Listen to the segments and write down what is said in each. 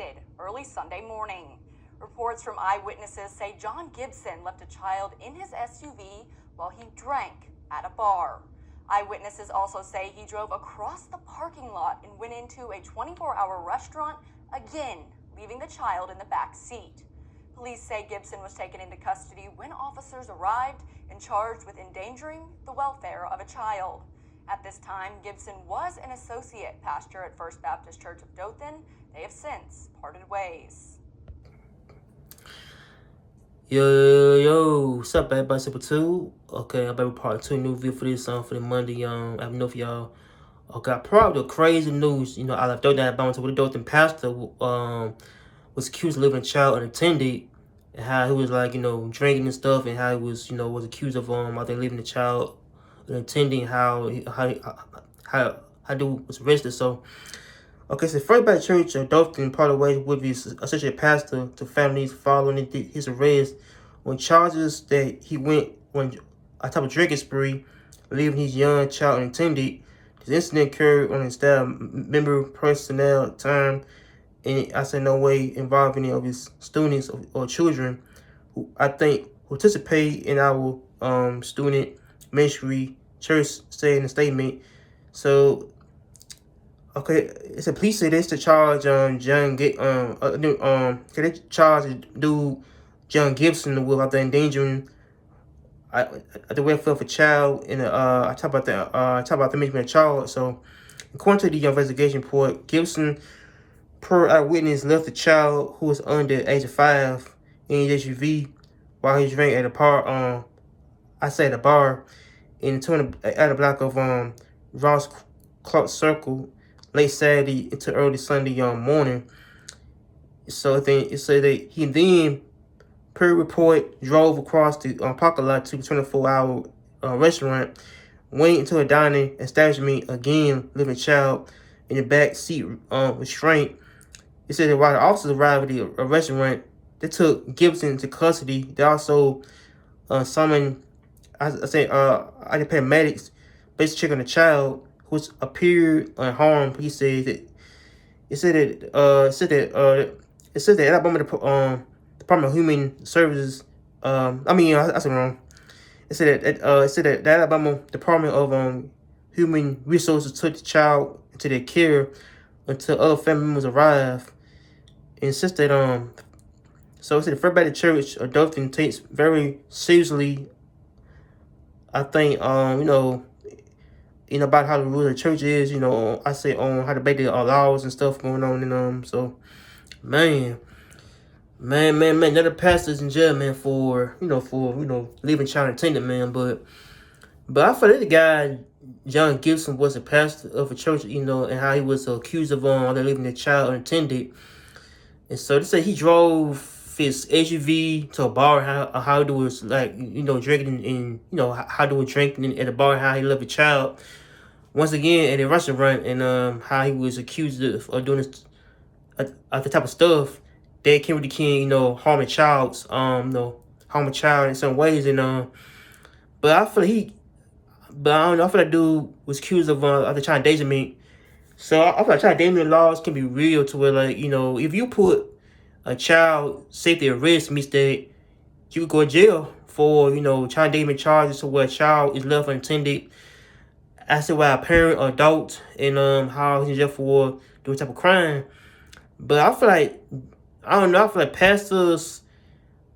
arrested early Sunday morning. Reports from eyewitnesses say John Gibson left a child in his SUV while he drank at a bar. Eyewitnesses also say he drove across the parking lot and went into a 24-hour restaurant, again leaving the child in the back seat. Police say Gibson was taken into custody when officers arrived and charged with endangering the welfare of a child. At this time, Gibson was an associate pastor at First Baptist Church of Dothan. They have since parted ways. Yo, what's up, everybody? Simple 2. Okay, I'm back with part 2 new video for this for the Monday. I have enough of y'all. Okay, probably the crazy news, out of Dothan, Alabama, where the Dothan pastor was accused of leaving a child unattended, and how he was drinking and stuff, and how he was accused of I think leaving the child unattended, how dude was arrested. So okay, so First Baptist Church of Dothan parted ways with his associate pastor to families following his arrest on charges that he went on a type of drinking spree, leaving his young child unattended. This incident occurred on his staff member personnel time, and I say no way involving any of his students or children who I think participate in our student ministry. Church said in a statement. So okay, it's a police say this to charge John they charge dude John Gibson with endangering the welfare of a child in I talk about the mention of a child. So according to the investigation report, Gibson per eyewitness left the child who was under the age of 5 in his SUV while he drank at a bar at a bar at a block of Ross Clark Circle late Saturday into early Sunday morning. So it said that he then, per report, drove across the parking lot to the 24-hour restaurant, went into a dining establishment, again leaving a child in the back seat restraint. It said that while the officers arrived at the restaurant, they took Gibson into custody. They also summoned, paramedics, basically checking the child, which appeared unharmed. He said that it said that Alabama Department of Human Services. I said wrong. It said that the Alabama Department of Human Resources took the child into their care until other family members arrived. And since that so it said the First Baptist Church of Dothan takes very seriously, I think about how the rule of the church is, I say on how to make the laws and stuff going on, and so man, another pastor's in jail, man, for leaving child unattended, man. But I feel like the guy John Gibson was a pastor of a church, and how he was accused of leaving the child unattended, and so they say he drove his SUV to a bar. How do was drinking and how do drinking at a bar, how he left a child once again at a restaurant, and how he was accused of doing this the type of stuff that can harm a child, harm a child in some ways, and but I feel I feel like dude was accused of the child endangerment. So I feel like child endangerment laws can be real to where if you put a child safety at risk, means that you could go to jail for child endangerment charges, to where a child is left unattended. I said why a parent or adult, and how he's in jail for doing type of crime. But I feel like I feel like pastors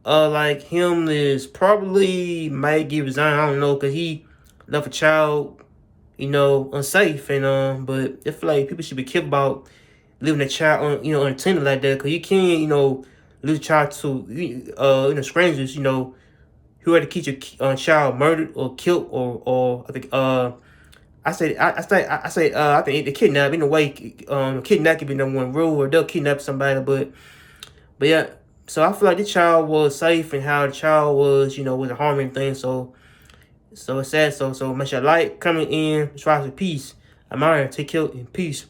like him is probably might get resigned. I don't know, because he left a child unsafe, and but I feel like people should be careful about leaving a child unattended like that, because you can't leave a child to strangers who had to keep your child murdered or killed, or I think I think the kidnap, in a way, kidnap could be number one rule, or they'll kidnap somebody, but yeah. So I feel like the child was safe, and how the child was, wasn't harming things. So it's sad. So make sure you like, comment in, subscribe to peace. I'm out here. Take care and peace.